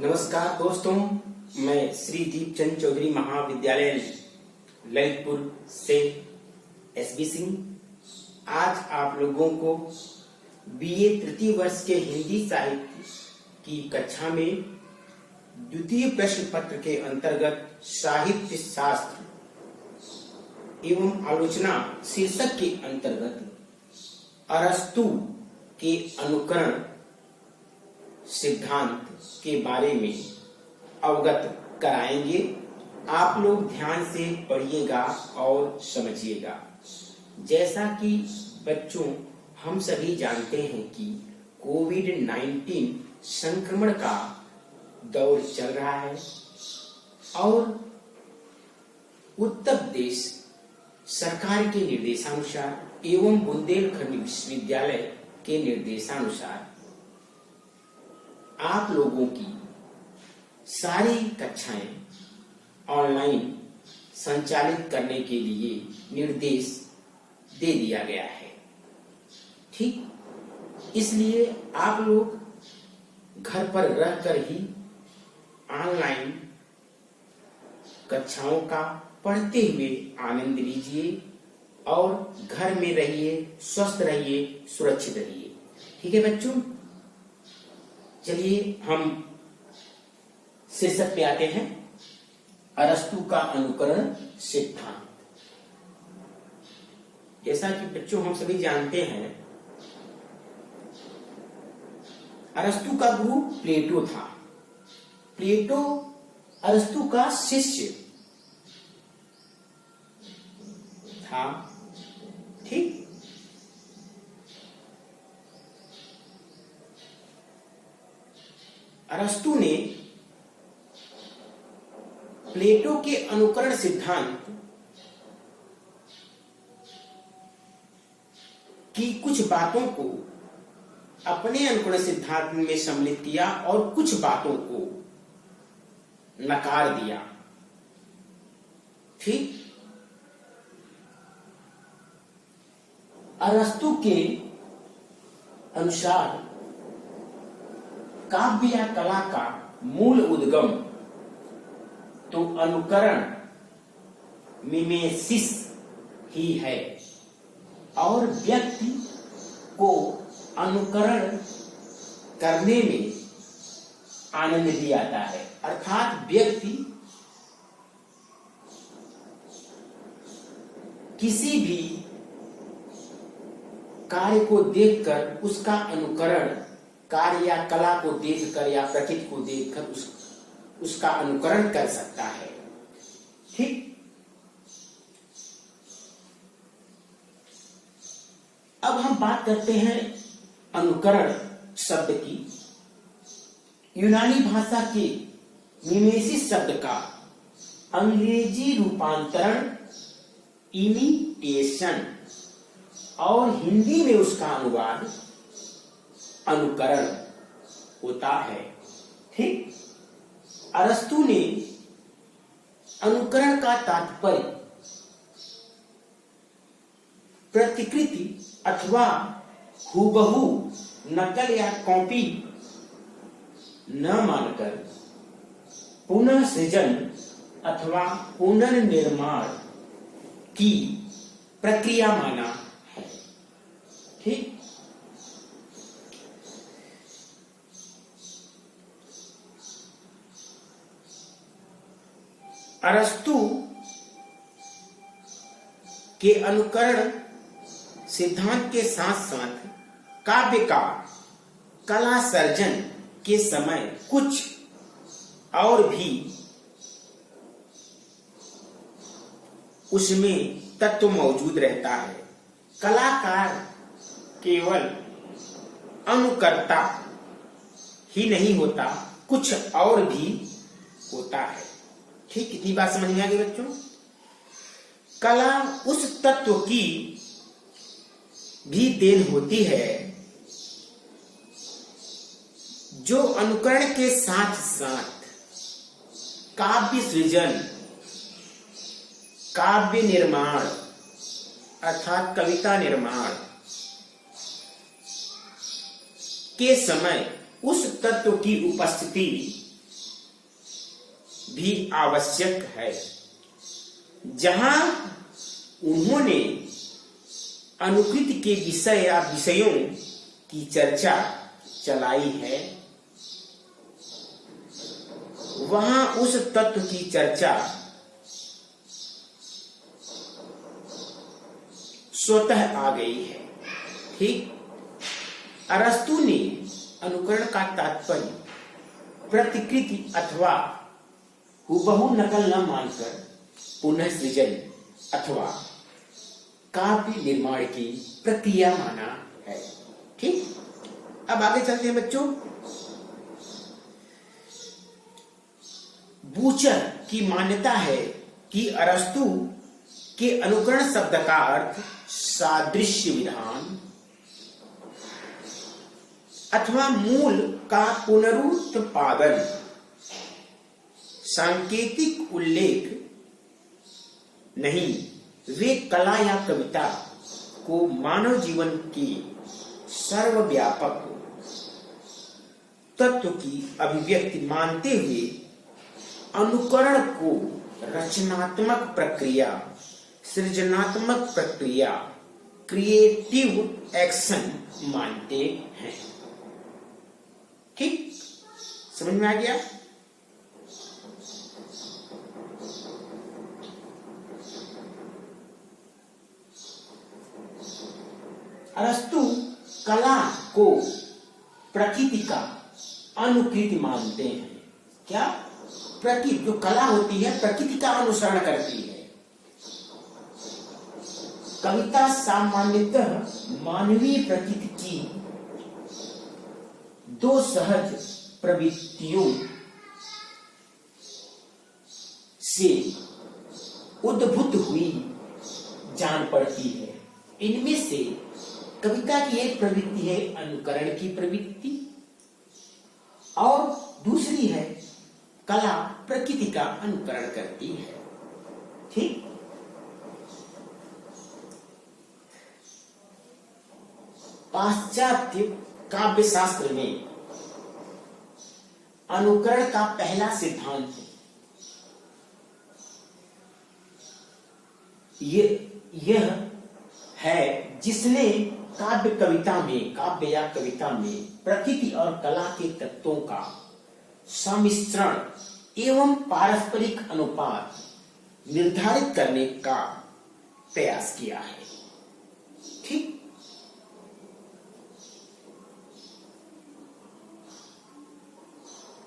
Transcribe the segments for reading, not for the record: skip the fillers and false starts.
नमस्कार दोस्तों, मैं श्री दीपचंद चौधरी महाविद्यालय ललितपुर से एसबी सिंह आज आप लोगों को बीए तृतीय वर्ष के हिंदी साहित्य की कक्षा में द्वितीय प्रश्न पत्र के अंतर्गत साहित्य शास्त्र एवं आलोचना शीर्षक के अंतर्गत अरस्तु के अनुकरण सिद्धांत के बारे में अवगत कराएंगे। आप लोग ध्यान से पढ़िएगा और समझिएगा। जैसा कि बच्चों हम सभी जानते हैं कि कोविड-19 संक्रमण का दौर चल रहा है और उत्तर प्रदेश सरकार के निर्देशानुसार एवं बुंदेलखंड विश्वविद्यालय के निर्देशानुसार आप लोगों की सारी कक्षाएं ऑनलाइन संचालित करने के लिए निर्देश दे दिया गया है। ठीक, इसलिए आप लोग घर पर रहकर ही ऑनलाइन कक्षाओं का पढ़ते हुए आनंद लीजिए और घर में रहिए, स्वस्थ रहिए, सुरक्षित रहिए। ठीक है बच्चों, चलिए हम शीर्षक पे आते हैं। अरस्तु का अनुकरण सिद्धांत। जैसा कि बच्चों हम सभी जानते हैं, अरस्तु का गुरु प्लेटो था। प्लेटो अरस्तु का शिष्य था। ठीक, अरस्तु ने प्लेटो के अनुकरण सिद्धांत की कुछ बातों को अपने अनुकरण सिद्धांत में सम्मिलित किया और कुछ बातों को नकार दिया। ठीक, अरस्तु के अनुसार काव्य या कला का मूल उद्गम तो अनुकरण मिमेसिस ही है और व्यक्ति को अनुकरण करने में आनंद भी आता है। अर्थात व्यक्ति किसी भी कार्य को देखकर उसका अनुकरण, कार्य या कला को देखकर या प्रकृति को देखकर उसका अनुकरण कर सकता है। ठीक, अब हम बात करते हैं अनुकरण शब्द की। यूनानी भाषा के मिमेसिस शब्द का अंग्रेजी रूपांतरण इमिटेशन और हिंदी में उसका अनुवाद अनुकरण होता है। ठीक, अरस्तु ने अनुकरण का तात्पर्य प्रतिकृति अथवा हूबहू नकल या कॉपी न मानकर पुनः सृजन अथवा पुनर्निर्माण की प्रक्रिया माना है। ठीक, अरस्तु के अनुकरण सिद्धांत के साथ साथ काव्य का कला सर्जन के समय कुछ और भी उसमें तत्व मौजूद रहता है। कलाकार केवल अनुकर्ता ही नहीं होता, कुछ और भी होता है। ठीक, कितनी बात समझ में आ गई बच्चों? कला उस तत्व की भी देन होती है जो अनुकरण के साथ साथ काव्य सृजन, काव्य निर्माण अर्थात कविता निर्माण के समय उस तत्व की उपस्थिति भी आवश्यक है, जहां उन्होंने अनुकृति के विषय या विषयों की चर्चा चलाई है, वहां उस तत्व की चर्चा स्वतः आ गई है। ठीक, अरस्तु ने अनुकरण का तात्पर्य प्रतिकृति अथवा हुबहू नकल न मानकर पुनः सृजन अथवा काव्य निर्माण की प्रक्रिया माना है। ठीक, अब आगे चलते हैं बच्चों। बूचर की मान्यता है कि अरस्तु के अनुकरण शब्द का अर्थ सादृश्य विधान अथवा मूल का पुनरुत्पादन, सांकेतिक उल्लेख नहीं, वे कला या कविता को मानव जीवन की सर्वव्यापक तत्व की अभिव्यक्ति मानते हुए अनुकरण को रचनात्मक प्रक्रिया, सृजनात्मक प्रक्रिया, क्रिएटिव एक्शन मानते हैं। ठीक, समझ में आ गया? अरस्तु कला को प्रकृति का अनुकृति मानते हैं। क्या? प्रकृति, जो कला होती है प्रकृति का अनुसरण करती है। कविता सामान्यतः मानवीय प्रकृति की दो सहज प्रवृत्तियों से उद्भूत हुई जान पड़ती है। इनमें से कविता की एक प्रवृत्ति है अनुकरण की प्रवृत्ति और दूसरी है कला प्रकृति का अनुकरण करती है। ठीक, पाश्चात्य काव्य शास्त्र में अनुकरण का पहला सिद्धांत यह है जिसने काव्य या कविता में प्रकृति और कला के तत्वों का सम्मिश्रण एवं पारस्परिक अनुपात निर्धारित करने का प्रयास किया है। ठीक,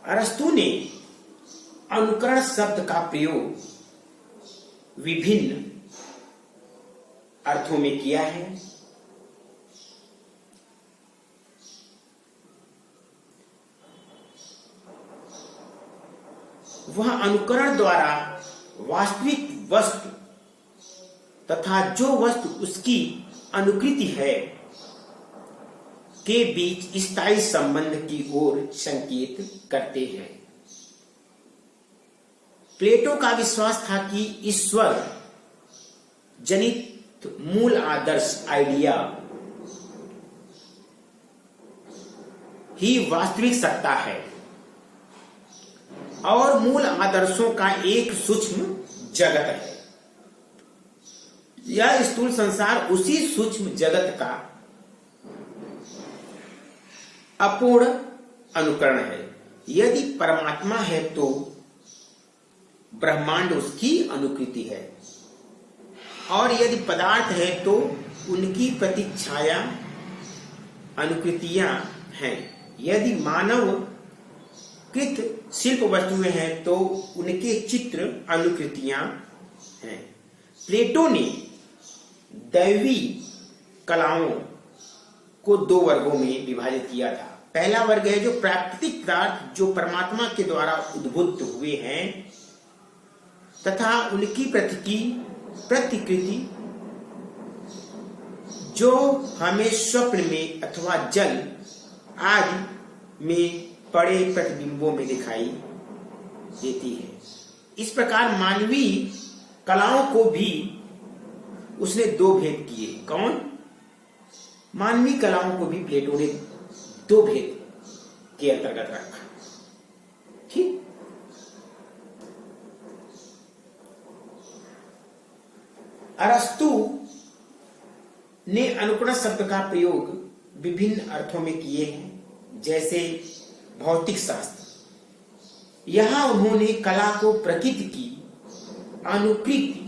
अरस्तु ने अनुकरण शब्द का प्रयोग विभिन्न अर्थों में किया है। वह अनुकरण द्वारा वास्तविक वस्तु तथा जो वस्तु उसकी अनुकृति है के बीच स्थायी संबंध की ओर संकेत करते हैं। प्लेटो का विश्वास था कि ईश्वर जनित मूल आदर्श आइडिया ही वास्तविक सत्ता है और मूल आदर्शों का एक सूक्ष्म जगत है। यह स्थूल संसार उसी सूक्ष्म जगत का अपूर्ण अनुकरण है। यदि परमात्मा है तो ब्रह्मांड उसकी अनुकृति है और यदि पदार्थ है तो उनकी प्रतिच्छाया अनुकृतियां हैं। यदि मानव कृत शिल्प वस्तुएं हैं तो उनके चित्र अनुकृतियां हैं। प्लेटो ने दैवी कलाओं को दो वर्गों में विभाजित किया था। पहला वर्ग है जो प्राकृतिक पदार्थ जो परमात्मा के द्वारा उद्भूत हुए हैं तथा उनकी प्रतिकृति जो हमें स्वप्न में अथवा जल आदि में पड़े प्रतिबिंबों में दिखाई देती है। इस प्रकार मानवीय कलाओं को भी उसने दो भेद किए। कौन? मानवीय कलाओं को भी प्लेटो ने दो भेद के अंतर्गत रखा। ठीक, अरस्तु ने अनुकरण शब्द का प्रयोग विभिन्न अर्थों में किए हैं, जैसे भौतिक शास्त्र। यहां उन्होंने कला को प्रकृति की अनुकृति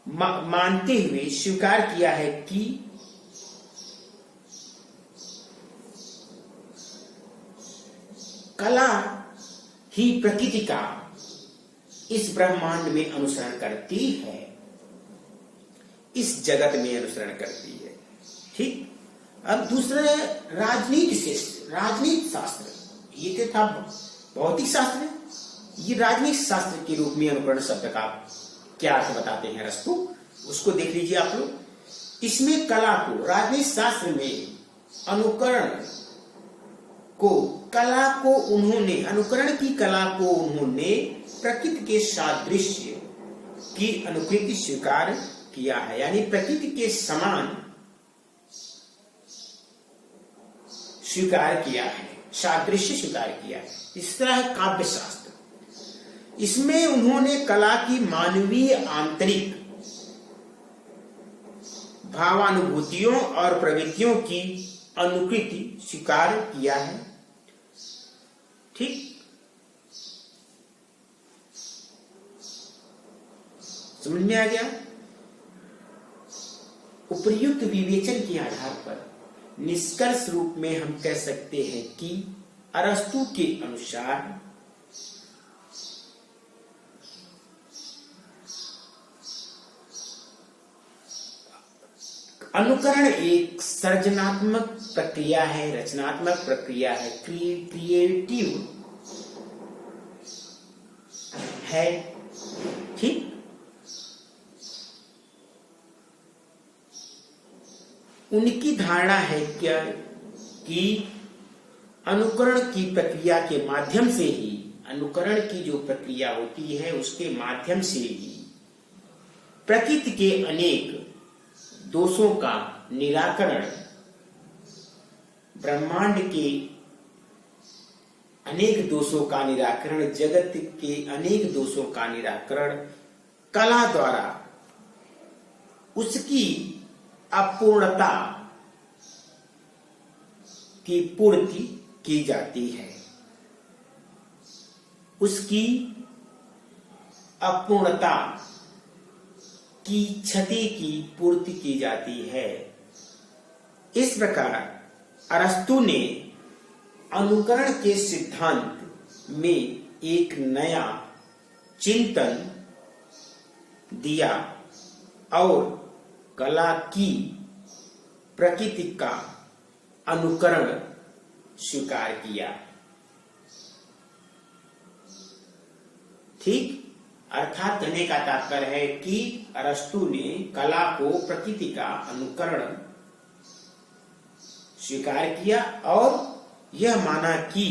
मानते हुए स्वीकार किया है कि कला ही प्रकृति का इस ब्रह्मांड में अनुसरण करती है, इस जगत में अनुसरण करती है। ठीक। अब दूसरे राजनीति शास्त्र, ये तो था भौतिक शास्त्र, ये राजनीति शास्त्र के रूप में अनुकरण शब्द का क्या अर्थ बताते हैं अरस्तु, उसको देख लीजिए आप लोग। इसमें कला को, राजनीति शास्त्र में अनुकरण को, कला को उन्होंने, अनुकरण की कला को उन्होंने प्रकृति के सादृश्य की अनुकृति स्वीकार किया है, यानी प्रकृति के समान स्वीकार किया है, सादृश्य स्वीकार किया है। इस तरह है काव्य शास्त्र। इसमें उन्होंने कला की मानवीय आंतरिक भावानुभूतियों और प्रवृत्तियों की अनुकृति स्वीकार किया है। ठीक। समझ में आ गया। उपर्युक्त विवेचन के आधार पर निष्कर्ष रूप में हम कह सकते हैं कि अरस्तु के अनुसार अनुकरण एक सृजनात्मक प्रक्रिया है, रचनात्मक प्रक्रिया है, क्रिएटिव है। ठीक। उनकी धारणा है क्या कि अनुकरण की प्रक्रिया के माध्यम से ही, अनुकरण की जो प्रक्रिया होती है उसके माध्यम से ही प्रकृति के अनेक दोषों का निराकरण, ब्रह्मांड के अनेक दोषों का निराकरण, जगत के अनेक दोषों का निराकरण कला द्वारा उसकी अपूर्णता की पूर्ति की जाती है, उसकी अपूर्णता की क्षति की पूर्ति की जाती है। इस प्रकार अरस्तु ने अनुकरण के सिद्धांत में एक नया चिंतन दिया और कला की प्रकृति का अनुकरण स्वीकार किया। ठीक। अर्थात कहने का तात्पर्य है कि अरस्तु ने कला को प्रकृति का अनुकरण स्वीकार किया और यह माना कि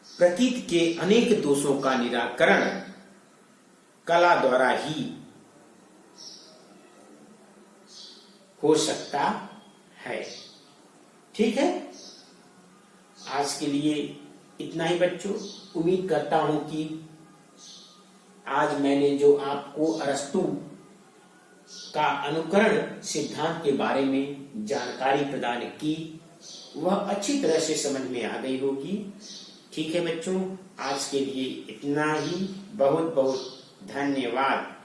प्रकृति के अनेक दोषों का निराकरण कला द्वारा ही हो सकता है। ठीक है। आज के लिए इतना ही बच्चों। उम्मीद करता हूं कि आज मैंने जो आपको अरस्तु का अनुकरण सिद्धांत के बारे में जानकारी प्रदान की वह अच्छी तरह से समझ में आ गई होगी। ठीक है बच्चों, आज के लिए इतना ही। बहुत बहुत धन्यवाद।